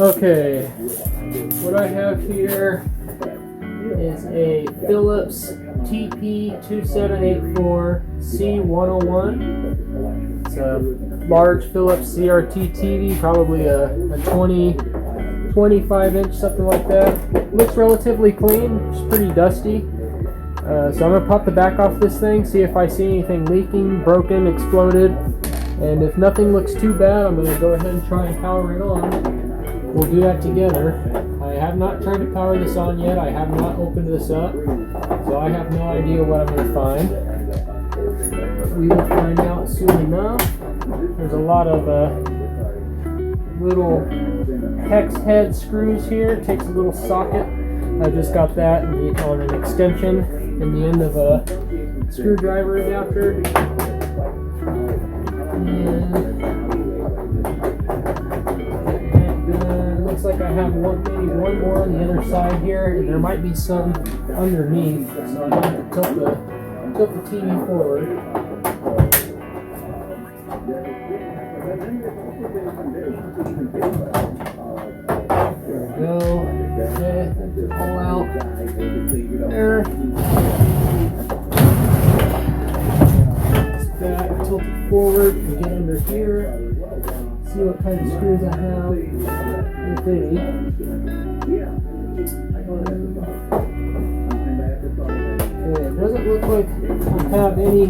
Okay, what I have here is a Philips TP2784C101. It's a large Philips CRT TV, probably a 25 inch, something like that. Looks relatively clean, it's pretty dusty. So I'm going to pop the back off this thing, see if I see anything leaking, broken, exploded. And if nothing looks too bad, I'm going to go ahead and try and power it on. We'll do that together. I have not tried to power this on yet. I have not opened this up, so I have no idea what I'm going to find. We will find out soon enough. There's a lot of little hex head screws here. It takes a little socket. I just got that on an extension in the end of a screwdriver adapter. And looks like I have maybe one more on the other side here, and there might be some underneath, so I have to tilt the TV forward. There we go. Okay, all out there. Back, tilt it forward, and get under here. See what kind of screws I have, if any. Okay, it doesn't look like I have any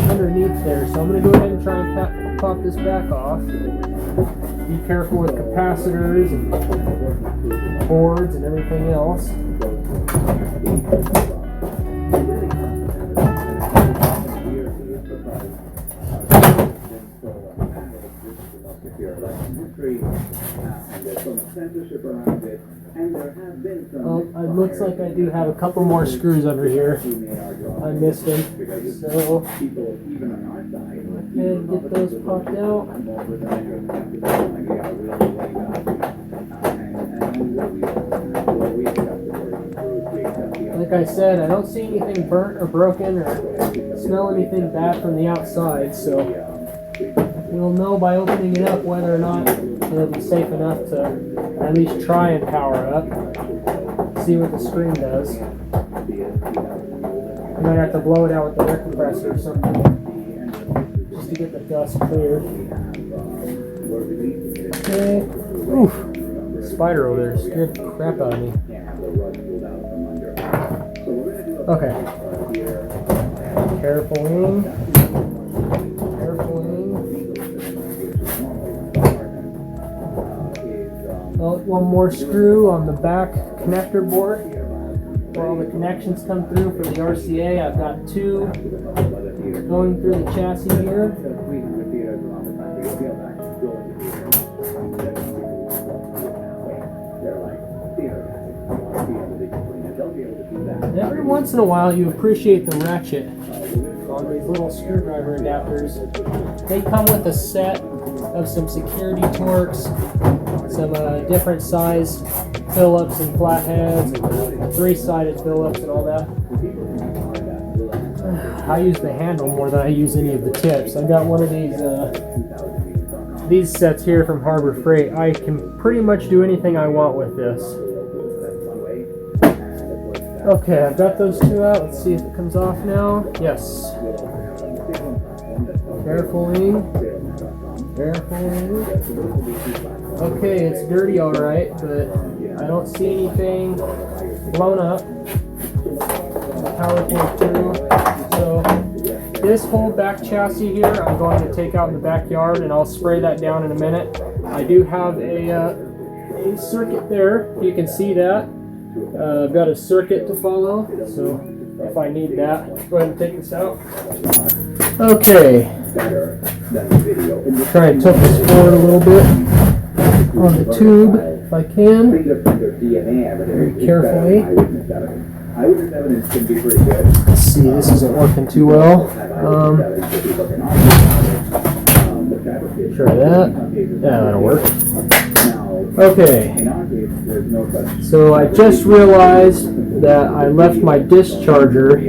underneath there, so I'm going to go ahead and try and pop this back off. Be careful with capacitors and boards and everything else. Oh, it looks like I do have a couple more screws under here. I missed them. So, go ahead and get those popped out. Like I said, I don't see anything burnt or broken or smell anything bad from the outside, so we'll know by opening it up whether or not it'll be safe enough to at least try and power up. See what the screen does. I might have to blow it out with the air compressor or something, just to get the dust cleared. Okay. Oof. Spider over there scared the crap out of me. Okay. Carefully. Oh, one more screw on the back connector board where all the connections come through for the RCA. I've got two going through the chassis here. And every once in a while you appreciate the ratchet on these little screwdriver adapters. They come with a set of some security torques, some different size Phillips and flatheads, and three-sided Phillips and all that. I use the handle more than I use any of the tips. I've got one of these sets here from Harbor Freight. I can pretty much do anything I want with this. Okay, I've got those two out. Let's see if it comes off now. Yes. Carefully. Okay, it's dirty alright, but I don't see anything blown up. The power came through. So this whole back chassis here I'm going to take out in the backyard, and I'll spray that down in a minute. I do have a circuit there. You can see that. I've got a circuit to follow, so if I need that, go ahead and take this out. Okay. Try and tilt this forward a little bit on the tube if I can. Very carefully. Let's see, this isn't working too well. Try that. Yeah, that'll work. Okay. So I just realized that I left my discharger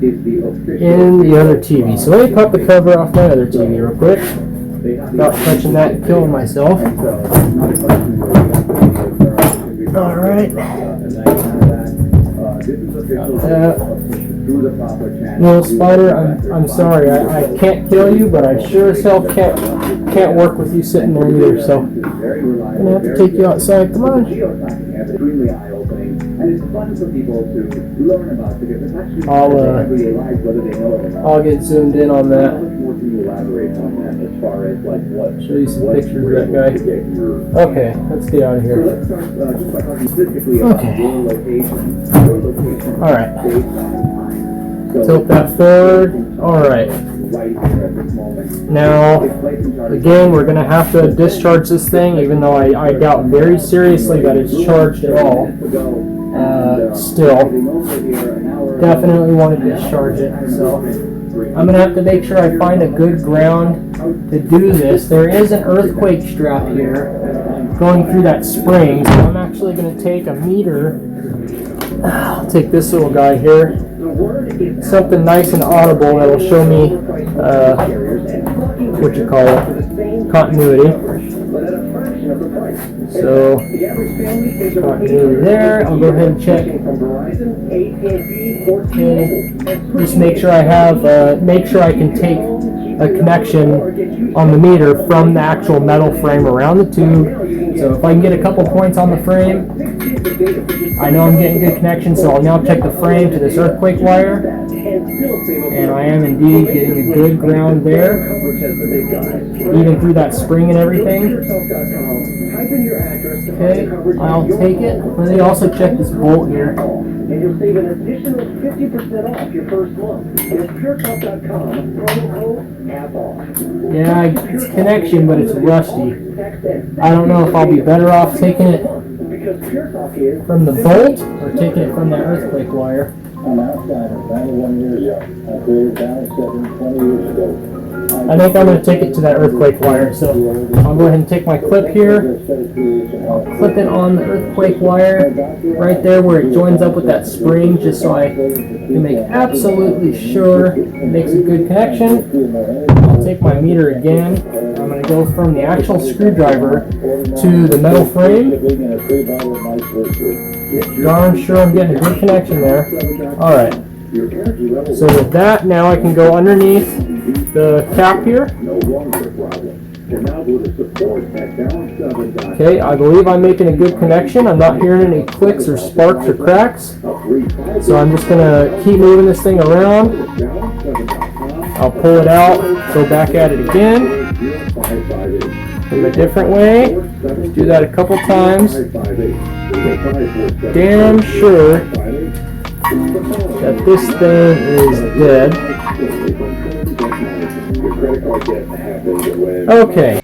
in the other TV. So let me pop the cover off my other TV real quick. without touching that and killing myself. All right. Little spider, I'm sorry, I can't kill you, but I sure as hell can't work with you sitting there either. So I'm gonna have to take you outside. Come on. I'll get zoomed in on that. Show you some pictures of that guy. Okay, let's get out of here. Okay. All right. Tilt that forward. All right. Now, again, we're going to have to discharge this thing, even though I doubt very seriously that it's charged at all. Still, definitely want to discharge it. So, I'm going to have to make sure I find a good ground to do this. There is an earthquake strap here going through that spring, so I'm actually going to take a meter. I'll take this little guy here, something nice and audible that will show me what you call it, continuity. So continuity there. I'll go ahead and check. Okay. Just make sure I have make sure I can take a connection on the meter from the actual metal frame around the tube. So if I can get a couple points on the frame, I know I'm getting good connection, so I'll now check the frame to this earthquake wire. And I am indeed getting a good ground there, even through that spring and everything. Okay, I'll take it. Let me also check this bolt here. And you'll save an additional 50% off your first month. And it's puretalk.com, promo code APPLE. Yeah, it's connection, but it's rusty. I don't know if I'll be better off taking it from the bolt or taking it from that earthquake wire. I'm outsider, 91 years ago. I created Down 20 years ago. I think I'm going to take it to that earthquake wire, so I'll go ahead and take my clip here. I'll clip it on the earthquake wire right there where it joins up with that spring, just so I can make absolutely sure it makes a good connection. I'll take my meter again. I'm going to go from the actual screwdriver to the metal frame. Darn sure I'm getting a good connection there. Alright. So with that, now I can go underneath the cap here. Okay, I believe I'm making a good connection. I'm not hearing any clicks or sparks or cracks. So I'm just going to keep moving this thing around. I'll pull it out, go back at it again in a different way. Do that a couple times. Damn sure that this thing is dead. Okay.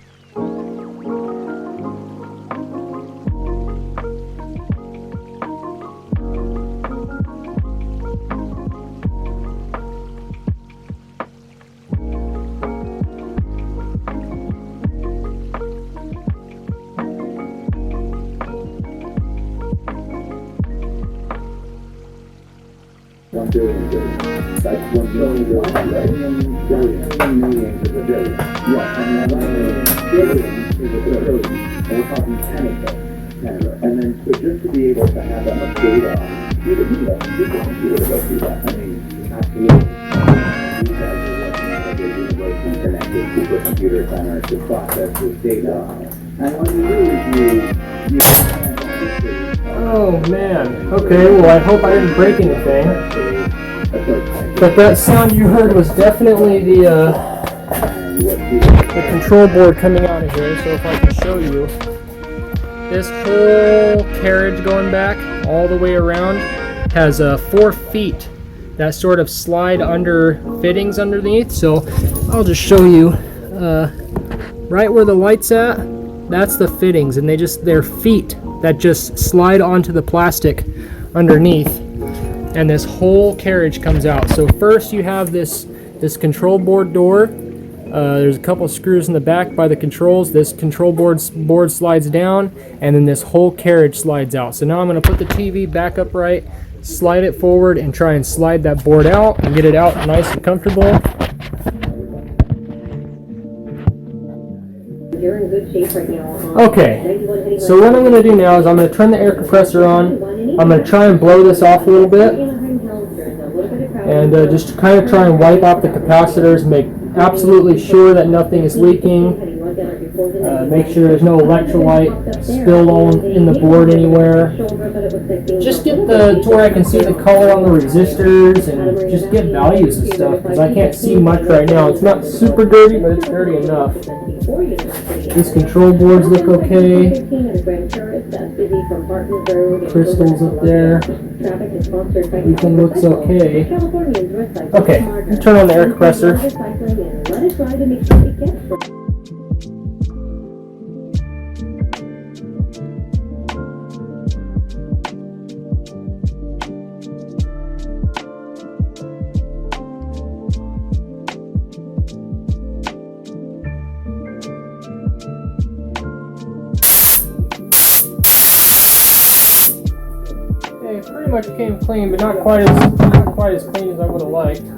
And then so just to be able to have that much data on you can use a computer to go through that. I mean, absolutely. These guys are working at a university connected supercomputer center to process this data. And when you do, oh man. Okay, well I hope I didn't break anything. But that sound you heard was definitely the control board coming out of here. So if I can show you, this whole carriage going back all the way around has 4 feet that sort of slide under fittings underneath. So I'll just show you right where the light's at. That's the fittings, and they're feet that just slide onto the plastic underneath. And this whole carriage comes out. So first you have this control board door. There's a couple screws in the back by the controls. This control board slides down, and then this whole carriage slides out. So now I'm going to put the TV back upright, slide it forward, and try and slide that board out and get it out nice and comfortable. Okay, so what I'm going to do now is I'm going to turn the air compressor on. I'm going to try and blow this off a little bit. And just kind of try and wipe out the capacitors, make absolutely sure that nothing is leaking. Make sure there's no electrolyte spilled on in the board anywhere. Just get to where I can see the color on the resistors and just get values and stuff, because I can't see much right now. It's not super dirty, but it's dirty enough. These control boards look okay. Crystals up there. Everything looks okay. Okay, let's turn on the air compressor. It pretty much came clean, but not quite as clean as I would have liked. So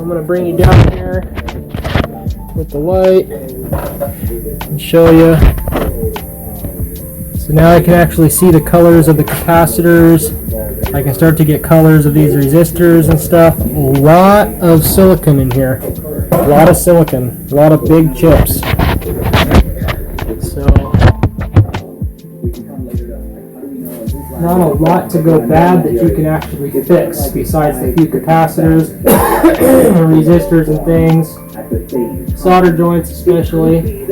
I'm going to bring you down here with the light and show you. So now I can actually see the colors of the capacitors. I can start to get colors of these resistors and stuff. A lot of silicon in here. A lot of silicon. A lot of big chips. So not a lot to go bad that you can actually fix besides the few capacitors, resistors and things, solder joints especially.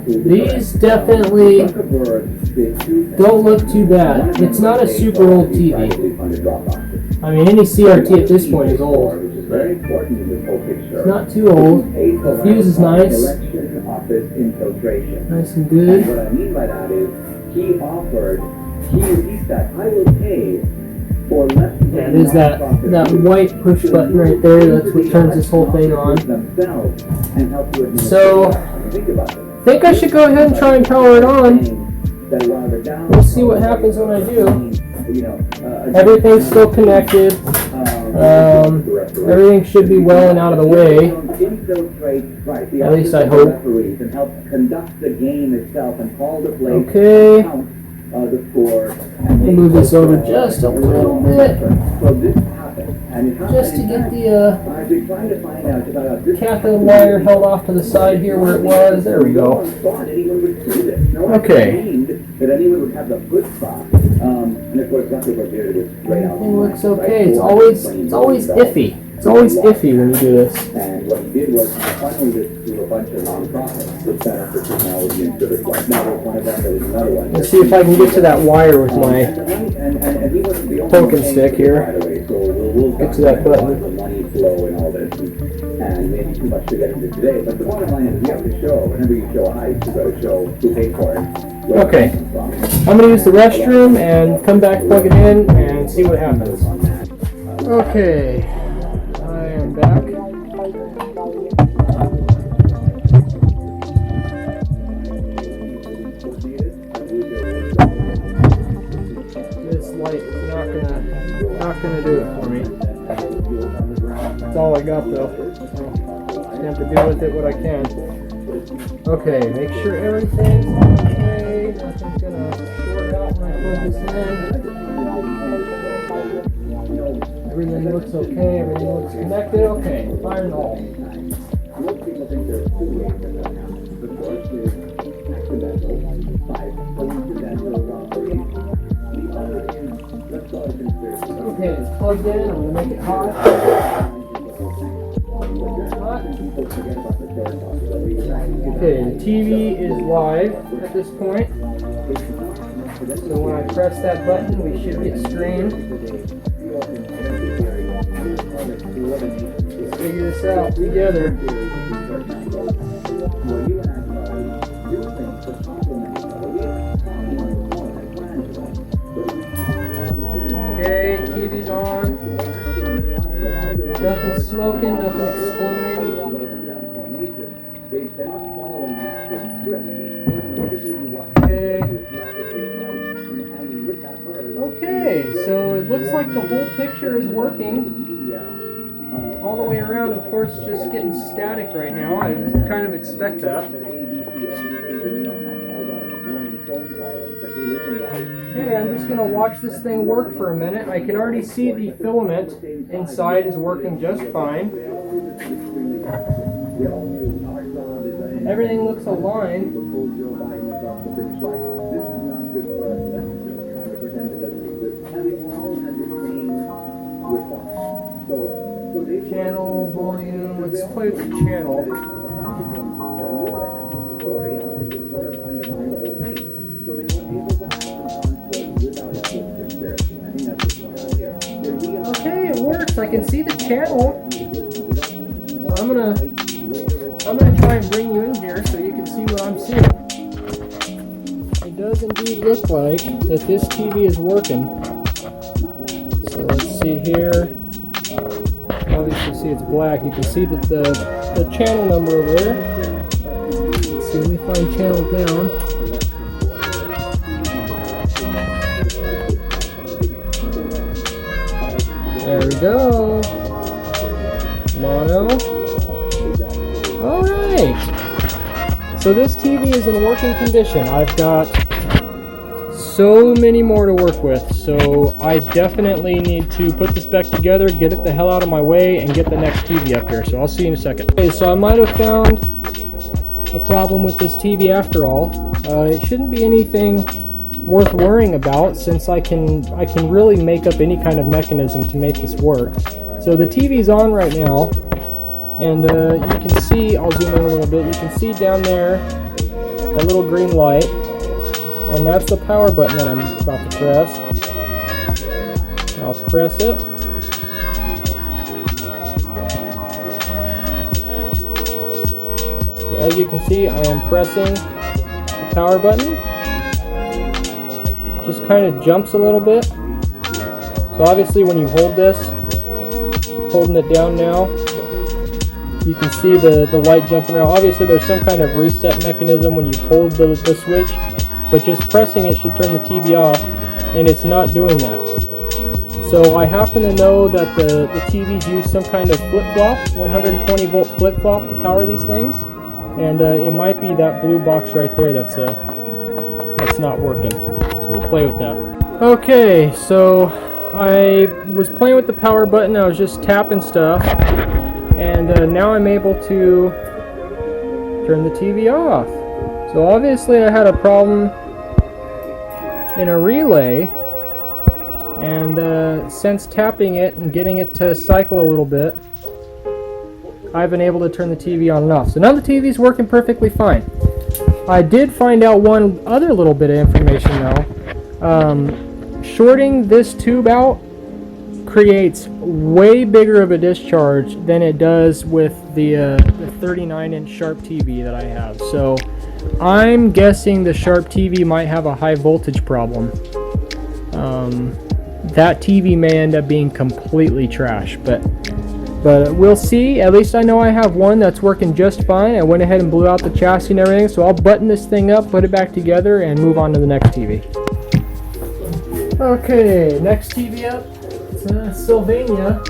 These definitely don't look too bad. It's not a super old TV. I mean, any CRT at this point is old. It's not too old. The fuse is nice. Nice and good. What I mean by that is, he said, I will pay for less. Yeah, there's that white push button right there. That's what turns this whole thing on. So, I think I should go ahead and try and power it on. We'll see what happens when I do. Everything's still connected. Everything should be well and out of the way. At least I hope. Okay. We'll move this over just a little bit. Just to get the cathode wire held off to the side here where it was. There we go. Okay. Everything looks okay. It's always iffy. It's always iffy when you do this. And what he did was finally just do a bunch of nonprofits, the Center for Technology and Civic Life. Now there's one of them, there's another one. Let's see if I can get to that wire with my poking stick here. Get to that button. The money flow and all this, and maybe too much to get into today. But the bottom line is you have to show, whenever you show a height, you got to show who paid for it. Okay. I'm going to use the restroom and come back, plug it in, and see what happens. Okay. I am back. This light is not gonna do it for me. That's all I got though. I have to deal with it what I can. Okay, make sure everything's okay. Nothing's gonna short out when I plug this in. Everything looks okay, everything looks connected. Okay, fire and all. Most people think there are two ways that that happens. The first is accidental, by coincidental operation. The other is, let's call it conspiracy. Okay, it's plugged in. I'm going to make it hot. Okay, the TV is live at this point. So when I press that button, we should get streamed. Let's figure this out together. Okay, TV's on. Nothing smoking, nothing exploding. Okay, so it looks like the whole picture is working. all the way around. Of course, just getting static right now. I kind of expect that. Okay, I'm just going to watch this thing work for a minute. I can already see the filament inside is working just fine. Everything looks aligned. Channel, volume, let's play with the channel. Okay, it works. I can see the channel. So I'm gonna try and bring you in here so you can see what I'm seeing. It does indeed look like that this TV is working. So let's see here. Obviously, see it's black. You can see that the channel number over there. Let's see, let me find channel down. There we go. Mono. Alright. So this TV is in working condition. I've got so many more to work with. So I definitely need to put this back together, get it the hell out of my way, and get the next TV up here. So I'll see you in a second. Okay, so I might have found a problem with this TV after all. It shouldn't be anything worth worrying about, since I can really make up any kind of mechanism to make this work. So the TV's on right now, and you can see, I'll zoom in a little bit, you can see down there that little green light, and that's the power button that I'm about to press. I'll press it. As you can see, I am pressing the power button. Just kind of jumps a little bit. So obviously when you hold this, holding it down now, you can see the light jumping around. Obviously there's some kind of reset mechanism when you hold the switch, but just pressing it should turn the TV off, and it's not doing that. So I happen to know that the TVs use some kind of flip-flop, 120 volt flip-flop to power these things, and it might be that blue box right there that's not working. We'll play with that. Okay, so I was playing with the power button. I was just tapping stuff, and now I'm able to turn the TV off. So obviously I had a problem in a relay, and since tapping it and getting it to cycle a little bit, I've been able to turn the TV on and off. So now the TV's working perfectly fine. I did find out one other little bit of information though. Shorting this tube out creates way bigger of a discharge than it does with the 39-inch Sharp TV that I have. So I'm guessing the Sharp TV might have a high voltage problem. That TV may end up being completely trash, but we'll see. At least I know I have one that's working just fine. I went ahead and blew out the chassis and everything, so I'll button this thing up, put it back together, and move on to the next TV. Okay, next TV up. It's a Sylvania.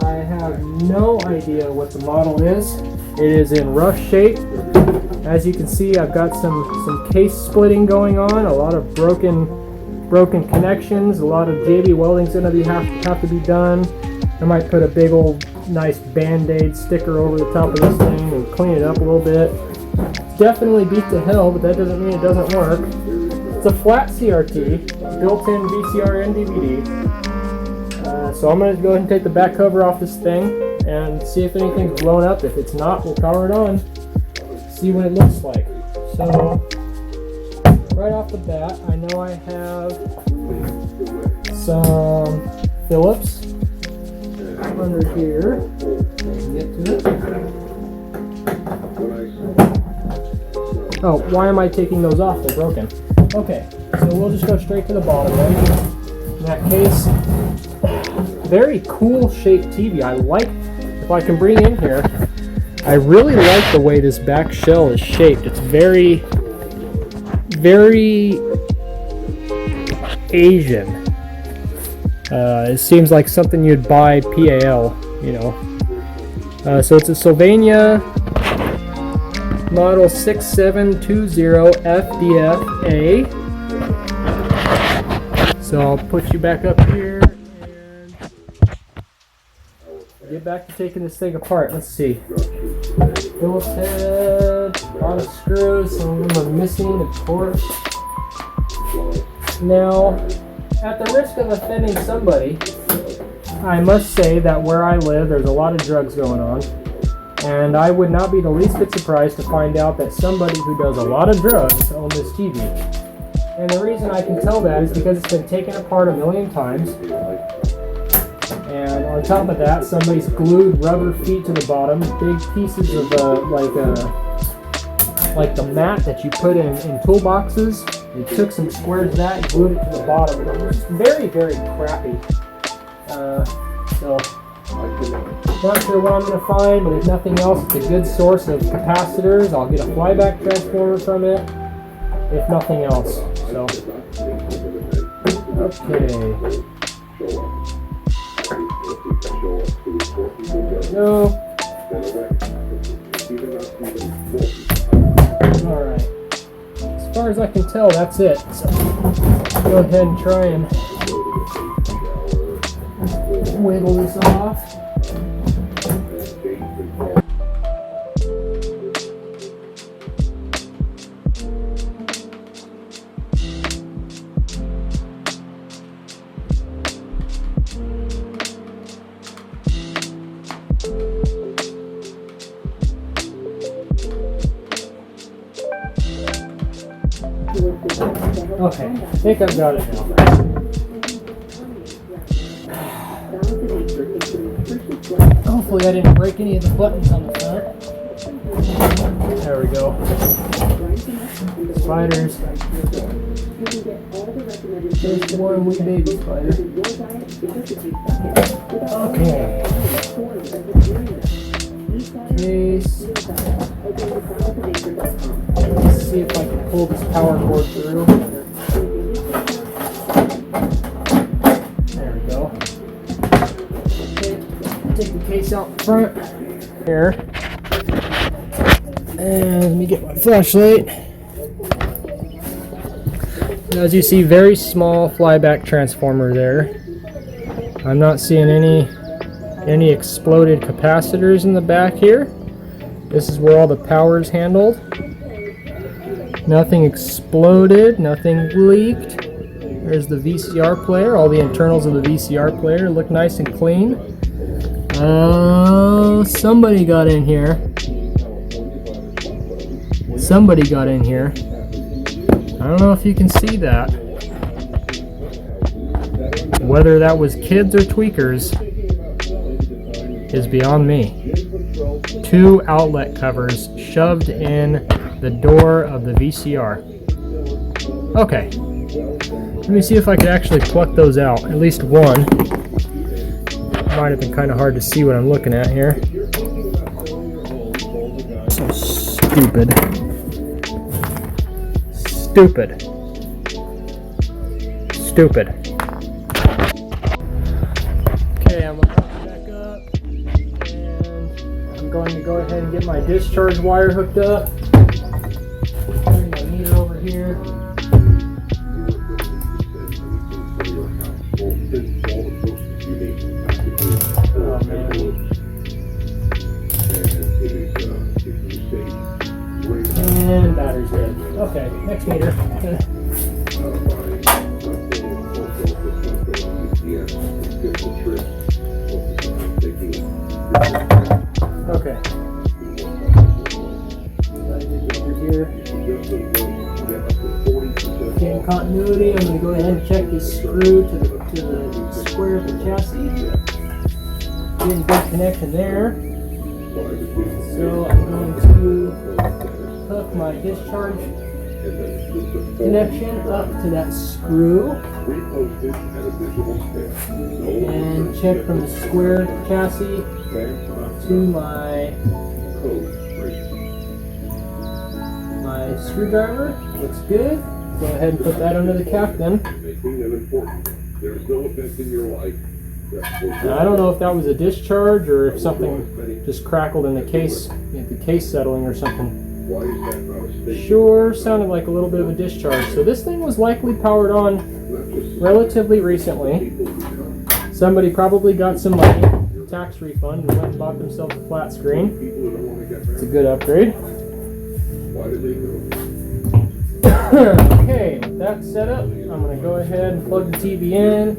I have no idea what the model is. It is in rough shape. As you can see, I've got some case splitting going on, a lot of broken connections, a lot of JB welding's going to have to be done. I might put a big old nice Band-Aid sticker over the top of this thing and clean it up a little bit. It's definitely beat to hell, but that doesn't mean it doesn't work. It's a flat CRT, built-in VCR and DVD. So I'm going to go ahead and take the back cover off this thing and see if anything's blown up. If it's not, we'll power it on, see what it looks like. So right off the bat, I know I have some Phillips under here. Get to it. Oh, why am I taking those off? They're broken. Okay, so we'll just go straight to the bottom then. In that case, very cool shaped TV. I like, if I can bring in here, I really like the way this back shell is shaped. It's very, very Asian. It seems like something you'd buy PAL. you know. So it's a Sylvania model 6720FDFA. So I'll put you back up here and get back to taking this thing apart. Let's see. Phillips head, a lot of screws, some of them are missing, of course. Now, at the risk of offending somebody, I must say that where I live, there's a lot of drugs going on. And I would not be the least bit surprised to find out that somebody who does a lot of drugs owns this TV. And the reason I can tell that is because it's been taken apart a million times. And on top of that, somebody's glued rubber feet to the bottom, big pieces of like the mat that you put in toolboxes. They took some squares of that and glued it to the bottom. It was very, very crappy. So, not sure what I'm going to find, but if nothing else, it's a good source of capacitors. I'll get a flyback transformer from it, if nothing else. So, okay. No. Alright. As far as I can tell, that's it. So, go ahead and try and wiggle this off. Okay, I think I've got it now. Hopefully I didn't break any of the buttons on the front. There we go. Spiders. There's one wee baby spider. Okay. Case. Let's see if I can pull this power cord through. There we go. Okay. Take the case out front here. And let me get my flashlight. As you see, very small flyback transformer there. I'm not seeing any exploded capacitors in the back here. This is where all the power is handled. Nothing exploded, nothing leaked. There's the VCR player. All the internals of the VCR player look nice and clean. Somebody got in here. Somebody got in here. I don't know if you can see that. Whether that was kids or tweakers is beyond me. 2 outlet covers shoved in the door of the VCR. Okay. Let me see if I could actually pluck those out. At least one. Might have been kind of hard to see what I'm looking at here. So stupid. Stupid. Stupid. Okay, I'm gonna hook back up. And I'm going to go ahead and get my discharge wire hooked up. Bring my meter over here. Oh man. And battery's dead. Okay, next meter. Okay. Over here. Okay, in continuity, I'm going to go ahead and check this screw to the square of the chassis. Getting good connection there. So I'm going to hook my discharge connection up to that screw and check from the square chassis to my screwdriver. Looks good. Go ahead and put that under the cap then. There's no offense in your life. Now, I don't know if that was a discharge or if something just crackled in the case settling or something. Sure sounded like a little bit of a discharge. So this thing was likely powered on relatively recently. Somebody probably got some money, tax refund, and went and bought themselves a flat screen. It's a good upgrade. Okay, with that set up, I'm going to go ahead and plug the TV in.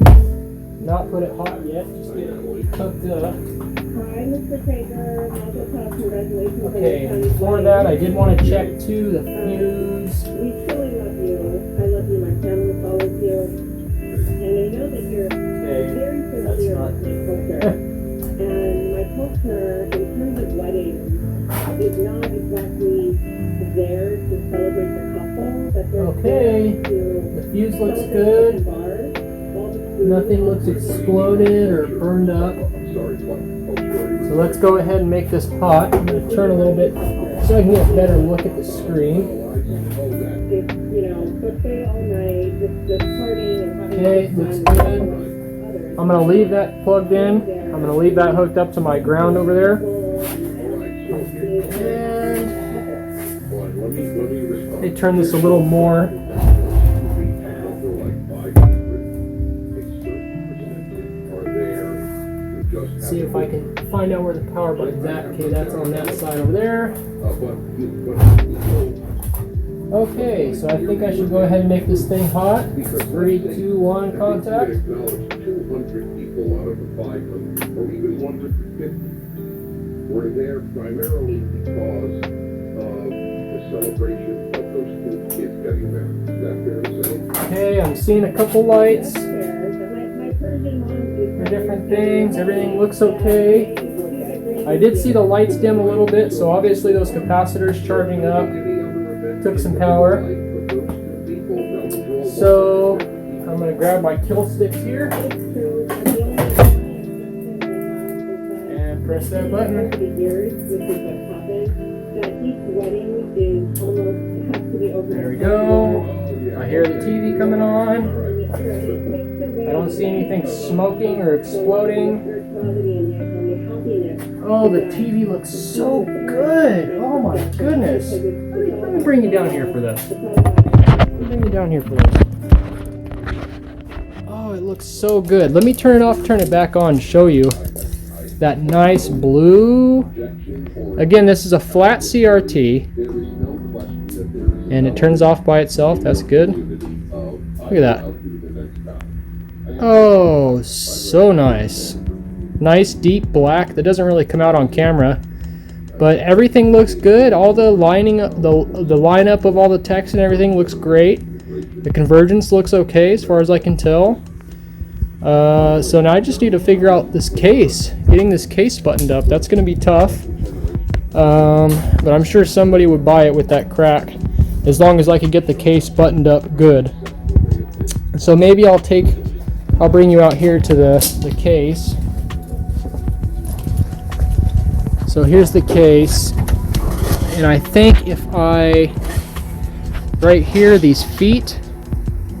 Not put it hot yet, just get it hooked up. Hi, Mr. Krager. Congratulations. Okay, before that, I did want to check too the fuse. We truly love you. I love you. My family follows you. And I know that you're very sincere with my culture. And my culture, in terms of weddings, is not exactly there to celebrate the couple, but they're Okay, there to the fuse looks celebrate good. the bars, all the food. Nothing looks exploded or burned up. So let's go ahead and make this hot. I'm going to turn a little bit so I can get a better look at the screen. It's, you know, buffet all night, just partying and having Okay, fun looks with good. others. I'm going to leave that plugged in. I'm going to leave that hooked up to my ground over there. And let me turn this a little more. See if I can find out where the power button's at. Okay, that's on that side over there. Okay, so I think I should go ahead and make this thing hot. 3, 2, 1, contact. 200 people out of the 500, or even 150, were there primarily because of the celebration of those two kids getting married. Is that fair to say? Okay, I'm seeing a couple lights. My Persian mom is For different things, everything looks okay. I did see the lights dim a little bit, so obviously those capacitors charging up took some power. So I'm going to grab my kill sticks here and press that button. There we go. I hear the TV coming on. I don't see anything smoking or exploding. Oh, the TV looks so good. Oh my goodness. Let me bring you down here for this. Oh, it looks so good. Let me turn it off, turn it back on, show you that nice blue. Again, this is a flat CRT. And it turns off by itself. That's good. Look at that. Oh, so nice. Nice deep black that doesn't really come out on camera, but everything looks good. All the lining up, the lineup of all the text and everything looks great. The convergence looks okay as far as I can tell. So now I just need to figure out this case. Getting this case buttoned up, that's going to be tough. But I'm sure somebody would buy it with that crack, as long as I could get the case buttoned up good. So maybe I'll bring you out here to the case. So here's the case, and I think if right here, these feet,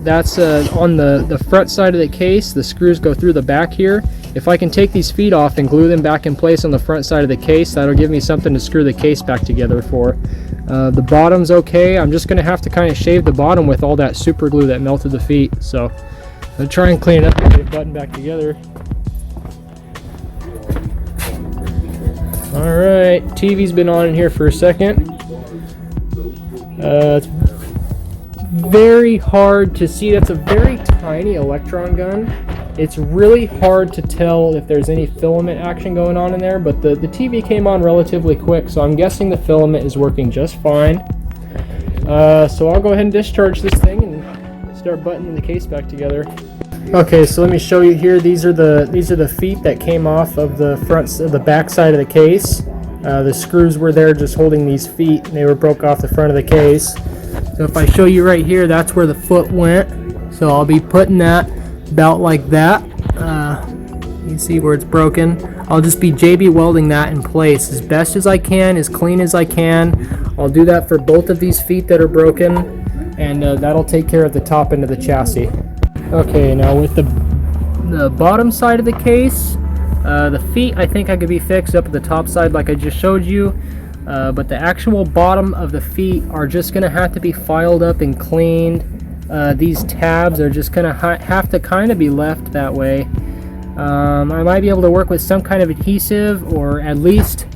that's on the front side of the case. The screws go through the back here. If I can take these feet off and glue them back in place on the front side of the case, that'll give me something to screw the case back together for. The bottom's okay. I'm just gonna have to kind of shave the bottom with all that super glue that melted the feet. So I'll try and clean it up and get it buttoned back together. Alright, TV's been on in here for a second. It's very hard to see. That's a very tiny electron gun. It's really hard to tell if there's any filament action going on in there, but the TV came on relatively quick, so I'm guessing the filament is working just fine. So I'll go ahead and discharge this thing and start buttoning the case back together. Okay, so let me show you here. These are the feet that came off of the back side of the case. The screws were there just holding these feet, and they were broke off the front of the case. So if I show you right here, that's where the foot went. So I'll be putting that about like that. You can see where it's broken. I'll just be JB welding that in place as best as I can, as clean as I can. I'll do that for both of these feet that are broken, and that'll take care of the top end of the chassis. Okay, now with the the bottom side of the case. The feet I think I could be fixed up at the top side like I just showed you, but the actual bottom of the feet are just gonna have to be filed up and cleaned. These tabs are just gonna have to kind of be left that way. I might be able to work with some kind of adhesive, or at least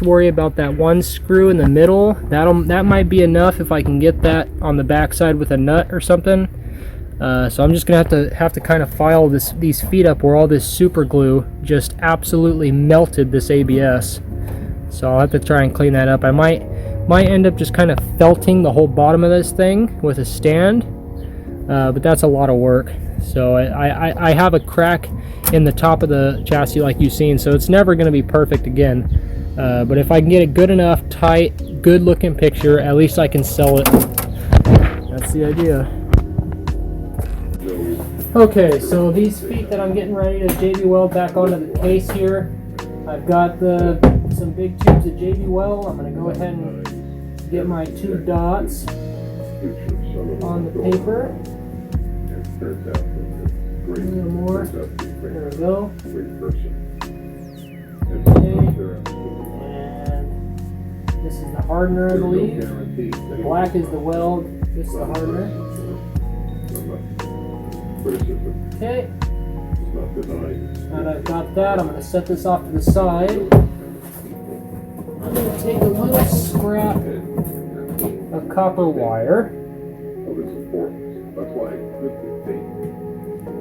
worry about that one screw in the middle. That might be enough if I can get that on the back side with a nut or something. So I'm just gonna have to kind of file these feet up where all this super glue just absolutely melted this ABS. So I'll have to try and clean that up. I might end up just kind of felting the whole bottom of this thing with a stand, but that's a lot of work. So I have a crack in the top of the chassis like you've seen, so it's never going to be perfect again. But if I can get a good enough, tight, good looking picture, at least I can sell it. That's the idea. Okay, so these feet that I'm getting ready to JB weld back onto the case here, I've got some big tubes of JB weld. I'm going to go ahead and get my 2 dots on the paper. A little more. There we go. Okay. And this is the hardener, I believe. The black is the weld. This is the hardener. Okay. Now that I've got that, I'm going to set this off to the side. I'm going to take a little scrap of copper wire.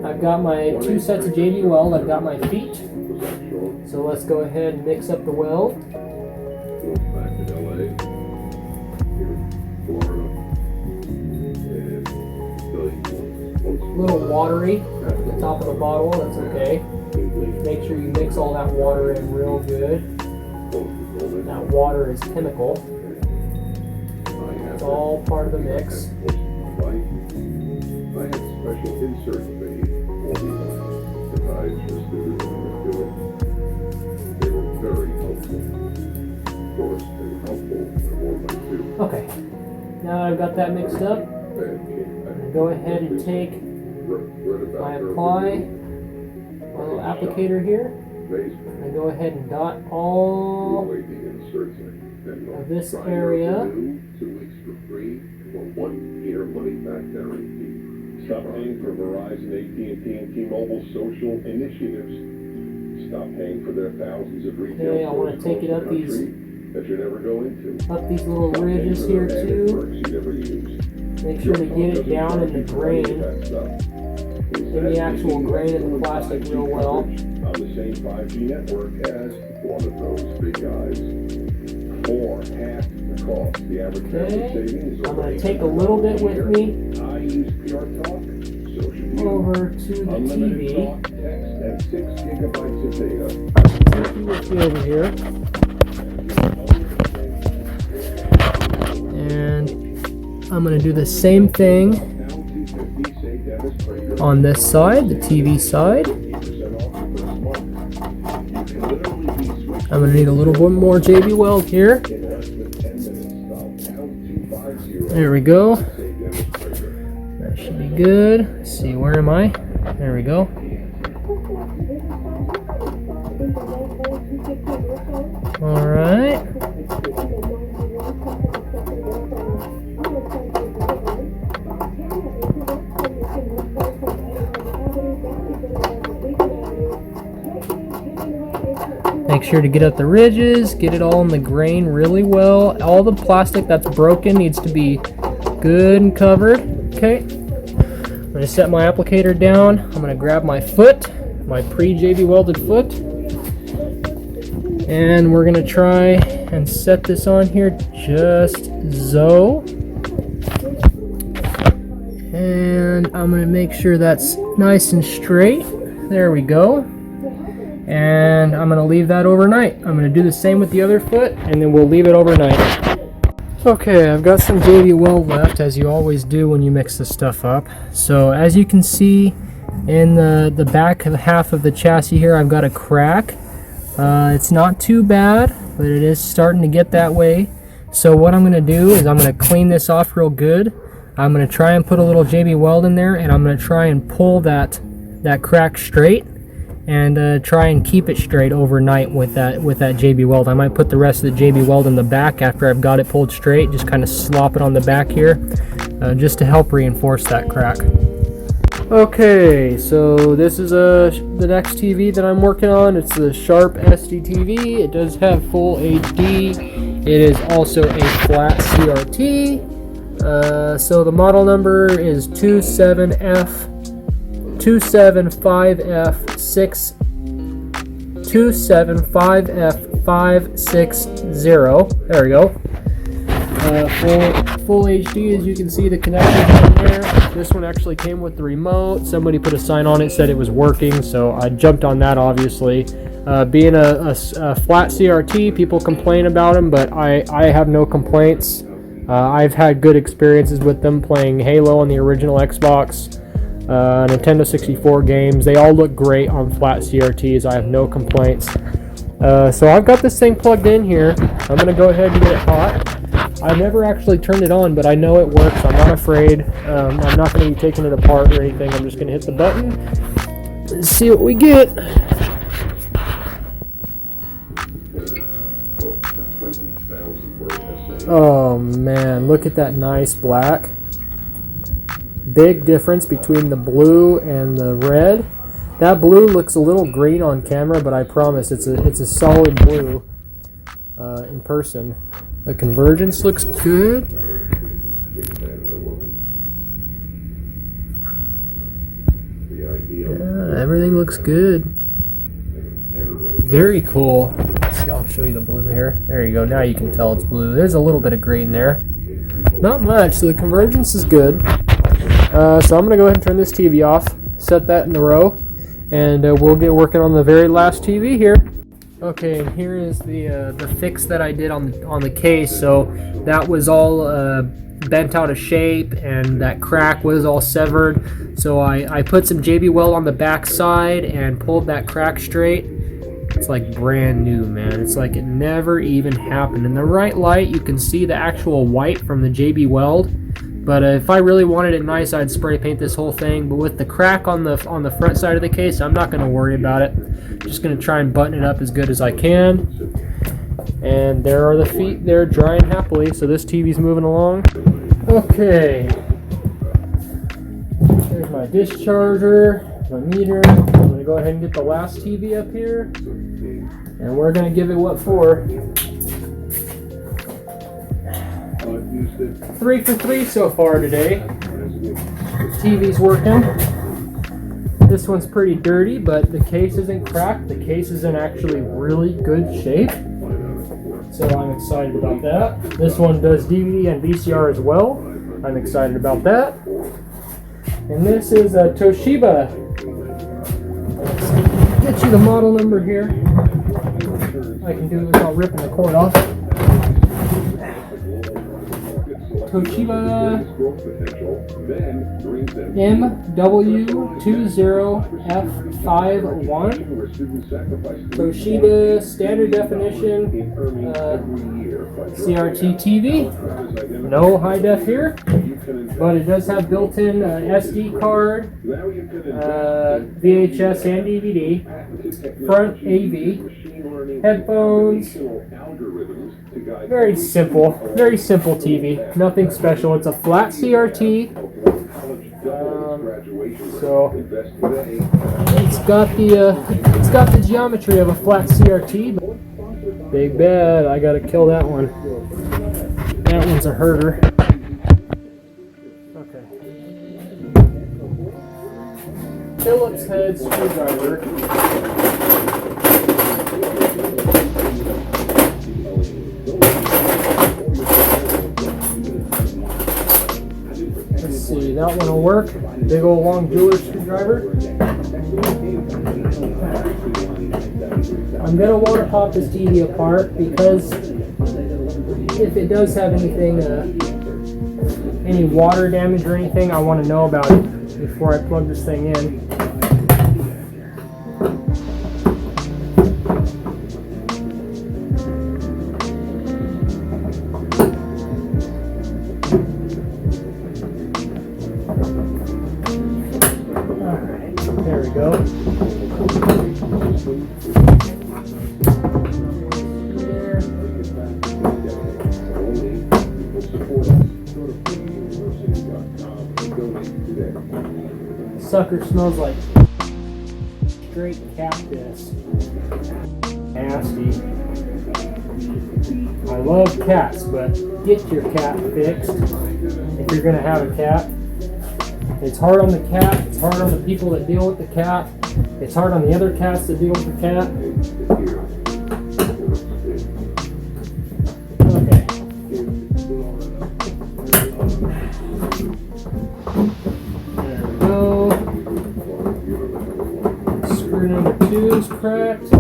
I've got my 2 sets of JB weld. I've got my feet. So let's go ahead and mix up the weld. A little watery at the top of the bottle, that's okay. Make sure you mix all that water in real good. That water is chemical. It's all part of the mix. I had special inserts made for the guys just to do it. They were very helpful. Of course, they were helpful for my too. Okay, now I've got that mixed up. I'm going to go ahead and take my little applicator here. I go ahead and dot all of this area. 2 weeks for free for 1 year money back guarantee. Stop paying for Verizon, AT&T, and T-Mobile social initiatives. Stop paying for their thousands of retail. Okay, I want to take it up these little ridges here too. Make sure to get it down in the grain, in the actual grain of the plastic real well. On the same 5G network as one of those big guys. Or half the cost. The average savings is I'm going to take a little bit with me I use PR Talk, social media, over to the TV. talk, text, and 6 gigabytes of data. Take you with me over here. And I'm going to do the same thing on this side, the TV side. I'm going to need a little bit more JB weld here. There we go. That should be good. Let's see, where am I? There we go. All right. Make sure to get up the ridges, get it all in the grain really well. All the plastic that's broken needs to be good and covered. Okay, I'm going to set my applicator down. I'm going to grab my foot, my pre-JB welded foot, and we're going to try and set this on here just so. And I'm going to make sure that's nice and straight. There we go. And I'm going to leave that overnight. I'm going to do the same with the other foot, and then we'll leave it overnight. Okay, I've got some JB weld left, as you always do when you mix this stuff up. So as you can see in the back of half of the chassis here, I've got a crack. It's not too bad, but it is starting to get that way. So what I'm going to do is I'm going to clean this off real good. I'm going to try and put a little JB weld in there, and I'm going to try and pull that that crack straight and try and keep it straight overnight with that JB Weld. I might put the rest of the JB Weld in the back after I've got it pulled straight. Just kind of slop it on the back here, just to help reinforce that crack. Okay, so this is the next TV that I'm working on. It's the Sharp SD TV. It does have full HD. It is also a flat CRT. So the model number is 275F560. There we go. Full HD, as you can see the connections on there. This one actually came with the remote. Somebody put a sign on it, said it was working, so I jumped on that, obviously. Being a flat CRT, people complain about them, but I have no complaints. I've had good experiences with them playing Halo on the original Xbox, Nintendo 64 games. They all look great on flat CRTs. I have no complaints. So I've got this thing plugged in here. I'm going to go ahead and get it hot. I've never actually turned it on, but I know it works. I'm not afraid. I'm not going to be taking it apart or anything. I'm just going to hit the button and see what we get. Oh man, look at that nice black. Big difference between the blue and the red. That blue looks a little green on camera, but I promise it's a solid blue in person. The convergence looks good. Yeah, everything looks good. Very cool. Let's see, I'll show you the blue here. There you go. Now you can tell it's blue. There's a little bit of green there. Not much, so the convergence is good. So I'm going to go ahead and turn this TV off, set that in the row, and we'll get working on the very last TV here. Okay, and here is the fix that I did on the case. So that was all bent out of shape, and that crack was all severed. So I put some JB Weld on the back side and pulled that crack straight. It's like brand new, man. It's like it never even happened. In the right light, you can see the actual white from the JB Weld. But if I really wanted it nice, I'd spray paint this whole thing. But with the crack on the front side of the case, I'm not going to worry about it. Just going to try and button it up as good as I can. And there are the feet there drying happily. So this TV's moving along. Okay. There's my discharger, my meter. I'm going to go ahead and get the last TV up here. And we're going to give it what for. 3 for 3 so far today. TV's working. This one's pretty dirty, but the case isn't cracked. The case is in actually really good shape. So I'm excited about that. This one does DVD and VCR as well. I'm excited about that. And this is a Toshiba. Let's get you the model number here. I can do it without ripping the cord off. Toshiba MW20F51. Toshiba standard definition CRT TV. No high def here, but it does have built-in SD card, VHS and DVD, front AV, headphones. Very simple TV. Nothing special. It's a flat CRT. So it's got the geometry of a flat CRT. Big bad. I gotta kill that one. That one's a herder. Okay. Phillips head screwdriver. Let's see, that one will work. Big old long jeweler screwdriver. I'm going to want to pop this TV apart because if it does have anything, any water damage or anything, I want to know about it before I plug this thing in. There we go. sucker smells like straight cat piss. Nasty. I love cats, but get your cat fixed if you're gonna have a cat. It's hard on the cat, it's hard on the people that deal with the cat, it's hard on the other cats that deal with the cat. Okay. There we go. Screw number 2 is cracked.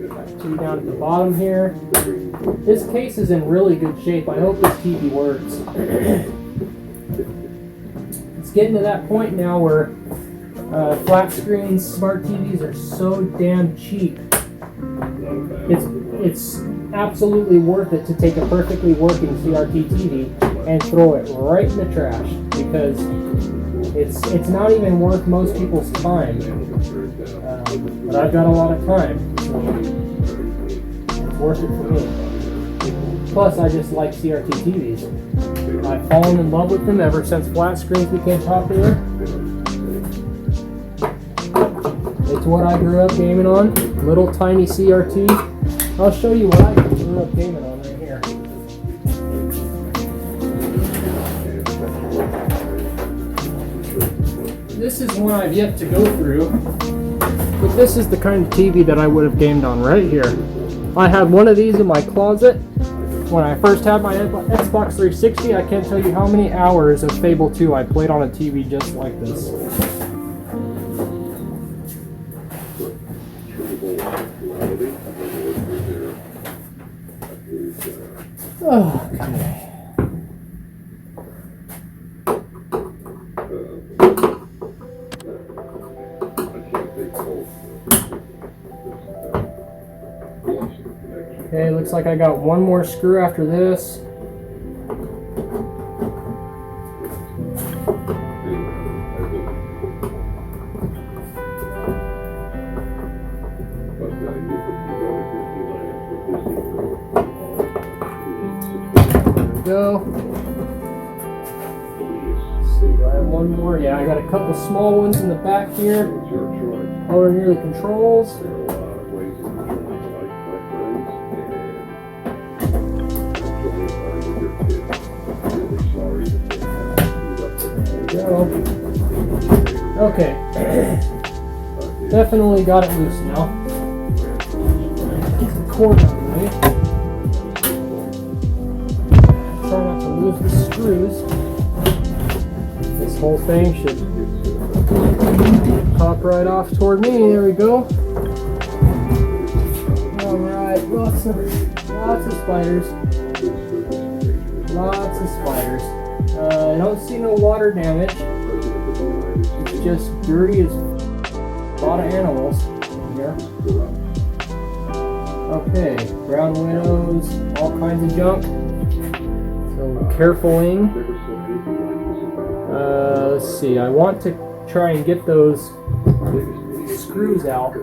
Got 2 down at the bottom here. This case is in really good shape. I hope this TV works. It's getting to that point now where flat screen smart TVs are so damn cheap. It's absolutely worth it to take a perfectly working CRT TV and throw it right in the trash, because it's not even worth most people's time. But I've got a lot of time, so it's worth it for me. Plus, I just like CRT TVs. I've fallen in love with them ever since flat screens became popular. It's what I grew up gaming on, little tiny CRT. I'll show you what I grew up gaming on right here. This is one I've yet to go through, but this is the kind of TV that I would have gamed on right here. I had one of these in my closet. When I first had my Xbox 360, I can't tell you how many hours of Fable 2 I played on a TV just like this. Okay. Okay, looks like I got one more screw after this. There we go. Let's see, do I have one more? Yeah, I got a couple small ones in the back here. Over near the controls. Okay, definitely got it loose now. Get the cord out of the way. Try not to lose the screws. This whole thing should pop right off toward me. There we go. Alright, lots of spiders. Lots of spiders. I don't see no water damage. It's just dirty as a lot of animals in here. Okay, brown widows, all kinds of junk. So carefuling. Let's see, I want to try and get those screws out.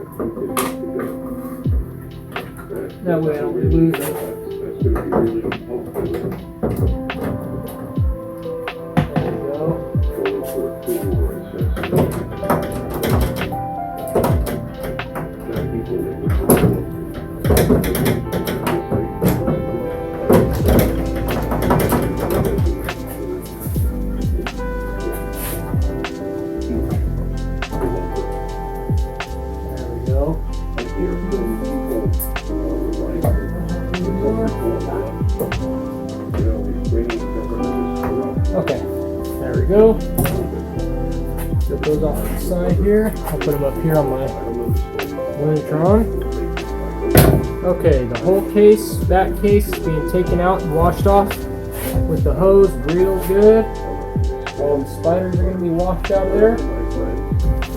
That way I don't lose them. Okay, there we go. Get those off to the side here. I'll put them up here on my Winitron. Okay, the whole case, back case, is being taken out and washed off with the hose real good. All the spiders are going to be washed out of there.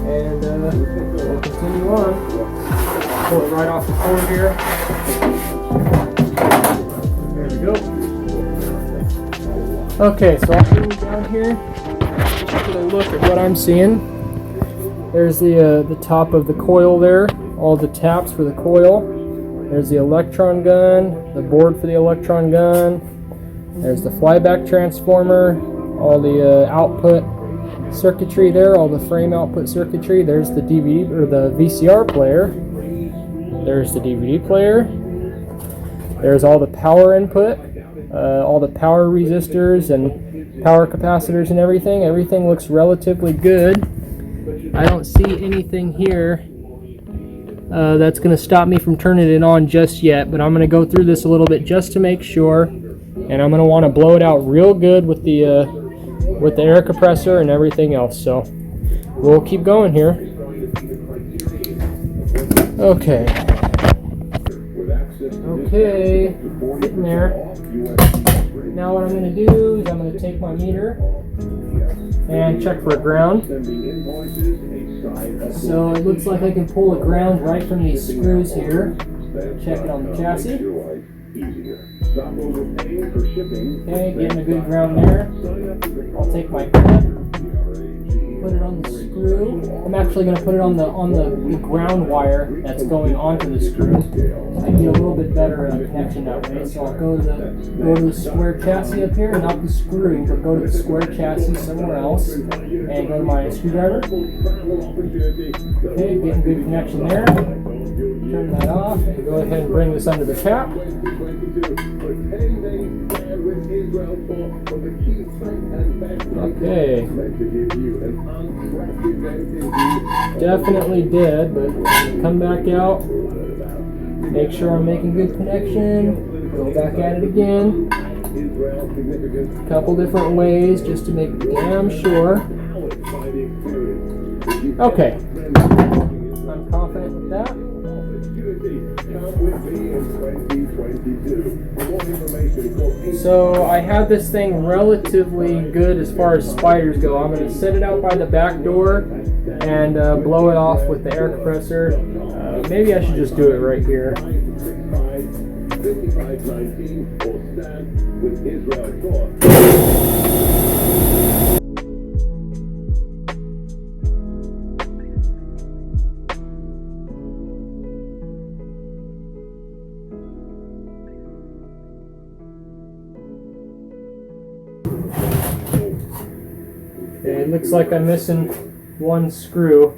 And we'll continue on. Pull it right off the cord here. There we go. Okay, so I'll go down here, take a look at what I'm seeing. There's the top of the coil there, all the taps for the coil. There's the electron gun, the board for the electron gun. There's the flyback transformer, all the output circuitry there, all the frame output circuitry. There's the DVD or the VCR player. There's the DVD player. There's all the power input, all the power resistors and power capacitors and everything. Everything looks relatively good. I don't see anything here that's going to stop me from turning it on just yet, but I'm going to go through this a little bit just to make sure, and I'm going to want to blow it out real good with the air compressor and everything else. So we'll keep going here. Okay, getting there. Now what I'm going to do is I'm going to take my meter and check for a ground. So it looks like I can pull a ground right from these screws here. Check it on the chassis. Okay, getting a good ground there. I'll take my clip, put it on the screw. I'm actually going to put it on the ground wire that's going onto the screw. I get a little bit better connection that way. So I'll go to the square chassis up here, not the screw, but go to the square chassis somewhere else, and go to my screwdriver. Okay, getting good connection there. Turn that off and go ahead and bring this under the cap. Okay. Definitely dead, but come back out. Make sure I'm making good connection. Go back at it again. A couple different ways just to make damn sure. Okay. I'm confident with that. So I have this thing relatively good as far as spiders go. I'm going to set it out by the back door and blow it off with the air compressor. Maybe I should just do it right here. Okay, it looks like I'm missing one screw.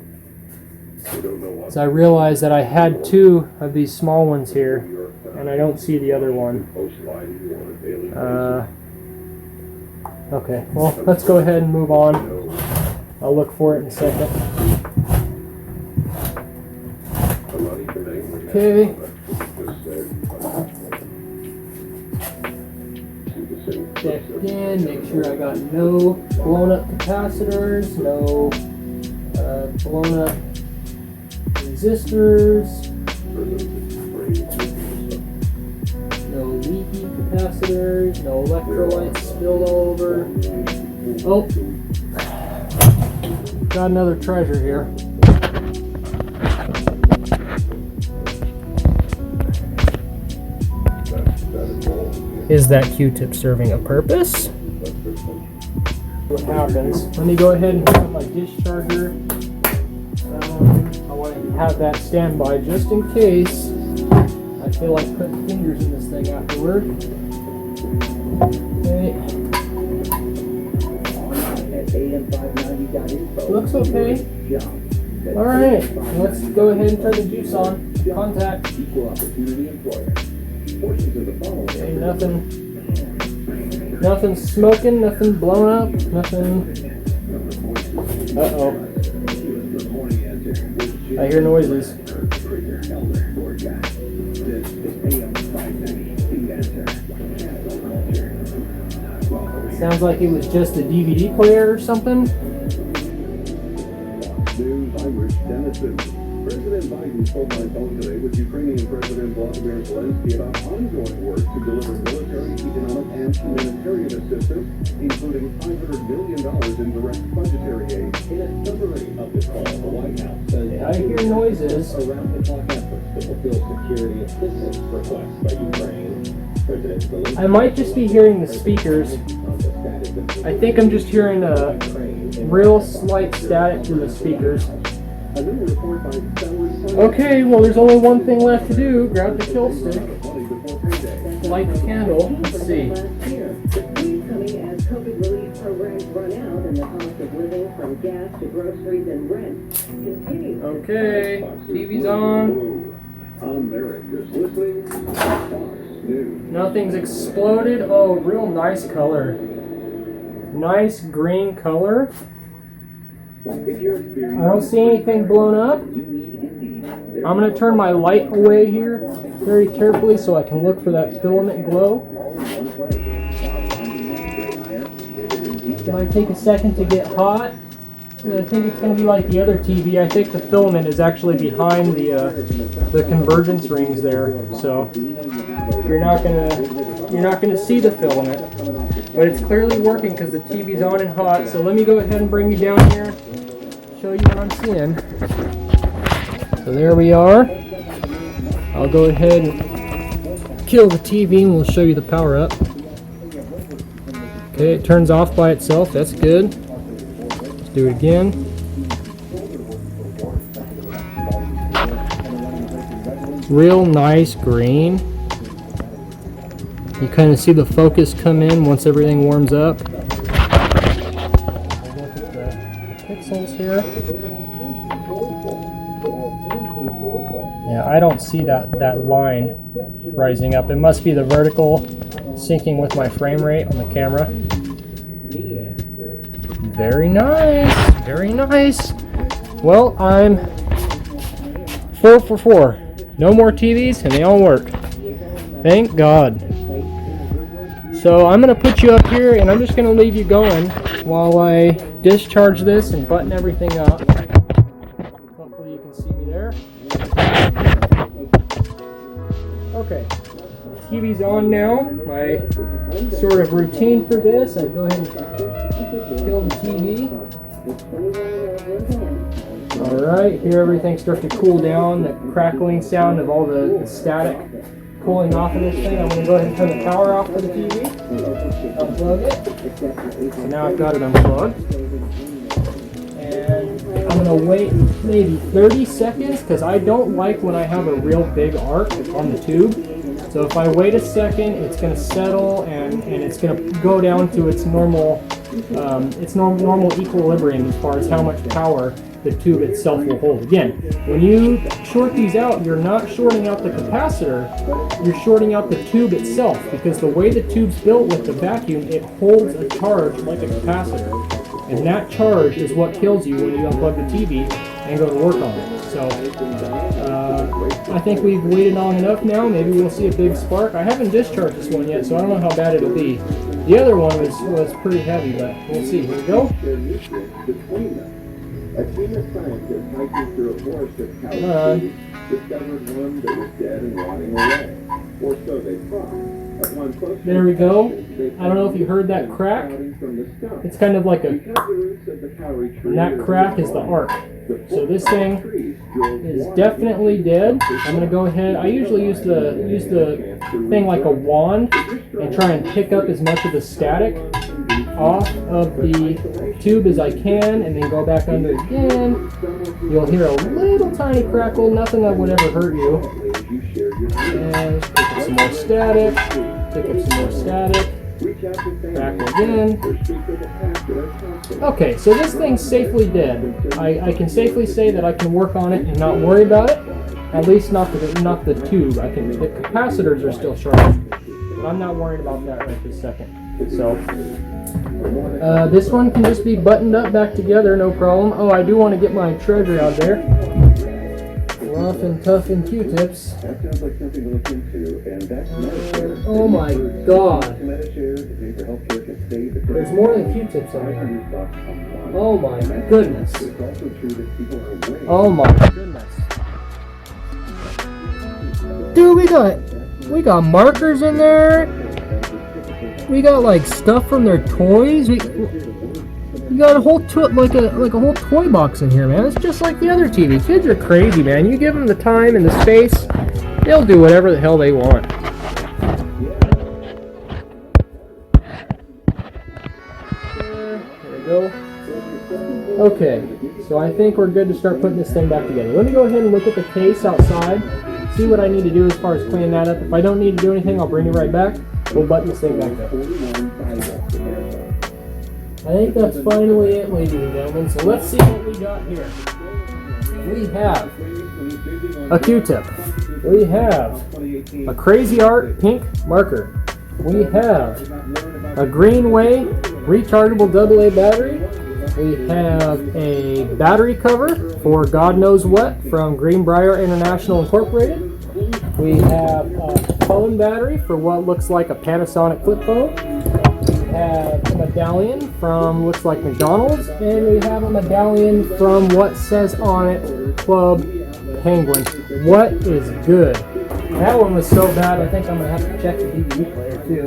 So I realized that I had two of these small ones here, and I don't see the other one. Okay, well, let's go ahead and move on. I'll look for it in a second. Okay. Check in, make sure I got no blown up capacitors, no blown up resistors, no leaky capacitors, no electrolytes spilled all over. Oh, got another treasure here. Is that Q-tip serving a purpose? What happens? Let me go ahead and hook up my discharger. I want to have that standby just in case I feel like putting fingers in this thing afterward. Okay. Looks okay. Alright, let's go ahead and turn the juice on. Contact. Okay, nothing smoking, nothing blown up, nothing. Uh-oh. I hear noises. Sounds like it was just a DVD player or something. President Biden spoke on the phone today with Ukrainian President Vladimir Zelensky about ongoing work to deliver military, economic, and humanitarian assistance, including $500 million in direct budgetary aid. In a summary of the call, the White House says I hear noises. around-the-clock efforts to fulfill security assistance requests by Ukraine. President Zelensky I might just be hearing the speakers. I think I'm just hearing a real slight static through the speakers. Okay, well there's only one thing left to do. Grab the kill stick, light the candle, let's see. COVID relief programs run out and the cost of living from gas to groceries and rent continues. Okay, TV's on. America's listening. Fox News. Nothing's exploded. Oh, real nice color. Nice green color. If you're experiencing I don't see anything blown up. I'm going to turn my light away here very carefully so I can look for that filament glow. It might take a second to get hot. I think it's going to be like the other TV. I think the filament is actually behind the convergence rings there, so you're not gonna see the filament. But it's clearly working because the TV's on and hot. So let me go ahead and bring you down here, show you what I'm seeing. So there we are. I'll go ahead and kill the TV and we'll show you the power up. Okay, it turns off by itself. That's good. Let's do it again. Real nice green. You kind of see the focus come in once everything warms up. Look at the pixels here. Yeah, I don't see that line rising up. It must be the vertical syncing with my frame rate on the camera. Very nice, very nice. Well, I'm 4 for 4. No more TVs and they all work. Thank God. So I'm going to put you up here and I'm just going to leave you going while I discharge this and button everything up. Hopefully you can see me there. Okay, TV's on now. My sort of routine for this, I go ahead and kill the TV. Alright, here everything starts to cool down, the crackling sound of all the static cooling off of this thing. I'm going to go ahead and turn the power off for the TV. Unplug it. So now I've got it unplugged. And I'm going to wait maybe 30 seconds because I don't like when I have a real big arc on the tube. So if I wait a second, it's going to settle and it's going to go down to its normal equilibrium as far as how much power the tube itself will hold. Again, when you short these out, you're not shorting out the capacitor, you're shorting out the tube itself, because the way the tube's built with the vacuum, it holds a charge like a capacitor, and that charge is what kills you when you unplug the TV and go to work on it. So I think we've waited long enough now. Maybe we'll see a big spark. I haven't discharged this one yet, so I don't know how bad it'll be. The other one was pretty heavy, but we'll see. Here we go. A team of scientists hiking through a forest of cowries discovered one that was dead and rotting away. Or so they thought. There we go. I don't know if you heard that crack. It's kind of like and that crack is the arc. So this thing is definitely dead. I'm going to go ahead. I usually use the thing like a wand and try and pick up as much of the static off of the tube as I can, and then go back under it again. You'll hear a little tiny crackle, nothing that would ever hurt you. And pick up some more static, pick up some more static, crackle again. Okay, so this thing's safely dead. I can safely say that I can work on it and not worry about it. At least not the tube. The capacitors are still charged, but I'm not worried about that right this second. So this one can just be buttoned up back together, no problem. Oh, I do want to get my treasure out there. Rough and tough and Q-tips. That sounds like something to look into, and that's Medicare. Oh my God. Medicare, the paper healthcare can save the There's more than Q-tips on here. Oh my goodness. It's also true that people are away. Oh my goodness. Dude, we got markers in there. We got like stuff from their toys. We got a whole like a whole toy box in here, man. It's just like the other TV. Kids are crazy, man. You give them the time and the space, they'll do whatever the hell they want. There we go. Okay, so I think we're good to start putting this thing back together. Let me go ahead and look at the case outside, see what I need to do as far as cleaning that up. If I don't need to do anything, I'll bring it right back. We'll button this thing back up. I think that's finally it, ladies and gentlemen. So let's see what we got here. We have a Q-tip. We have a Crazy Art pink marker. We have a Greenway rechargeable AA battery. We have a battery cover for God knows what from Greenbrier International Incorporated. We have a phone battery for what looks like a Panasonic flip phone. We have a medallion from looks like McDonald's, and we have a medallion from what says on it Club Penguin. What is good? That one was so bad, I think I'm gonna have to check the DVD player too.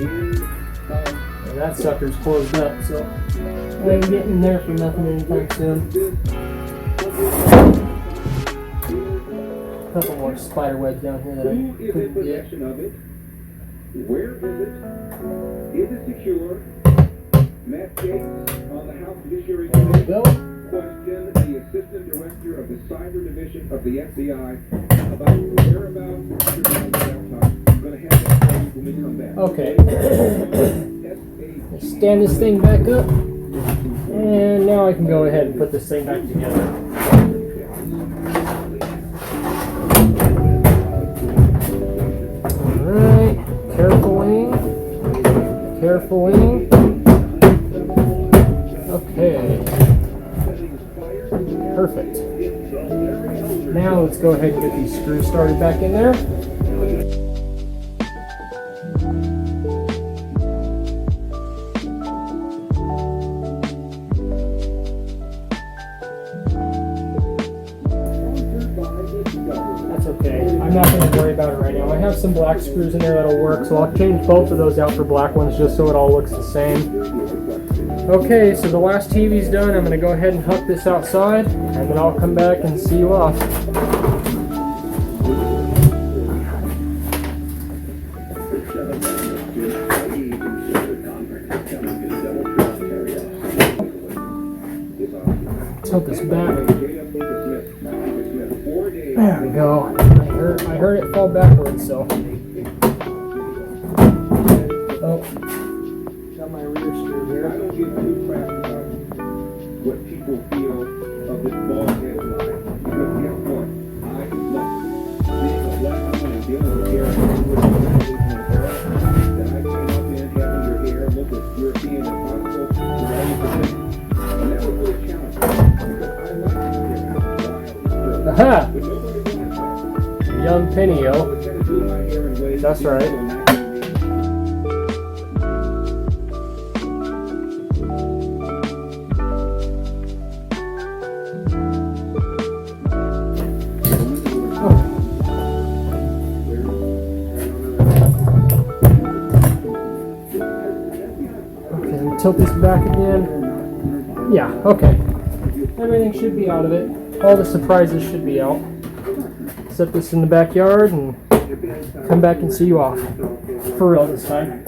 And that sucker's closed up, so I ain't getting there for nothing anytime soon. A couple more spider webs down here that I couldn't get. Where is it? Is it secure? Matt Gates on the House Judiciary Committee questioned the Assistant Director of the Cyber Division of the FBI about the whereabouts of the laptop. I'm going to have that for you when we come back. Okay. Stand this thing back up. And now I can go ahead and put this thing back together. Alright. Carefully. Okay. Perfect. Now let's go ahead and get these screws started back in there. That's okay. I'm not going to worry about it right now. I have some black screws in there that'll work, so I'll change both of those out for black ones just so it all looks the same. Okay, so the last TV's done. I'm going to go ahead and hook this outside, and then I'll come back and see you off. Tilt this back. There we go. I heard it fall backwards, so. Oh. Got my rear screw here. I don't give two craps about what people feel of this bald head line. Because guess what? I love being a black woman and dealing with hair that I came up in having your hair look as European as possible. And that was really challenging. Because I like to hear how wild. Aha! But nobody wants that. Young Penny, yo. I was going to do my hair in ways That's right. people not gonna be. Tilt this back again. Yeah, okay. Everything should be out of it. All the surprises should be out. Set this in the backyard and come back and see you off. For real this time.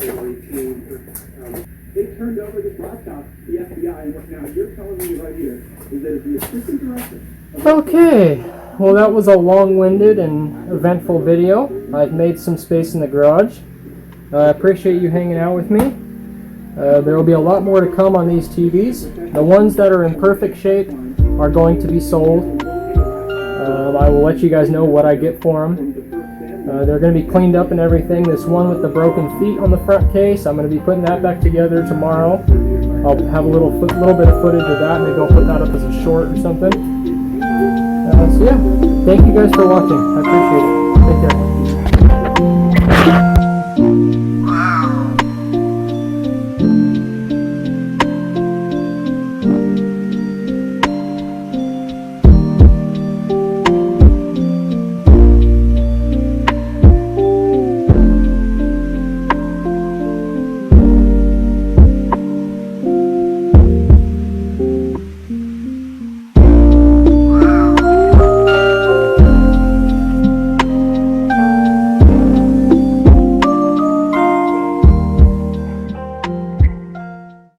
They turned over this laptop to the FBI, and what now you're telling me right here is that it's the assistant director. Okay. Well, that was a long-winded and eventful video. I've made some space in the garage. I appreciate you hanging out with me. There will be a lot more to come on these TVs. The ones that are in perfect shape are going to be sold. I will let you guys know what I get for them. They're going to be cleaned up and everything. This one with the broken feet on the front case, I'm going to be putting that back together tomorrow. I'll have a little bit of footage of that. Maybe I'll put that up as a short or something. So yeah, thank you guys for watching. I appreciate it. Take care.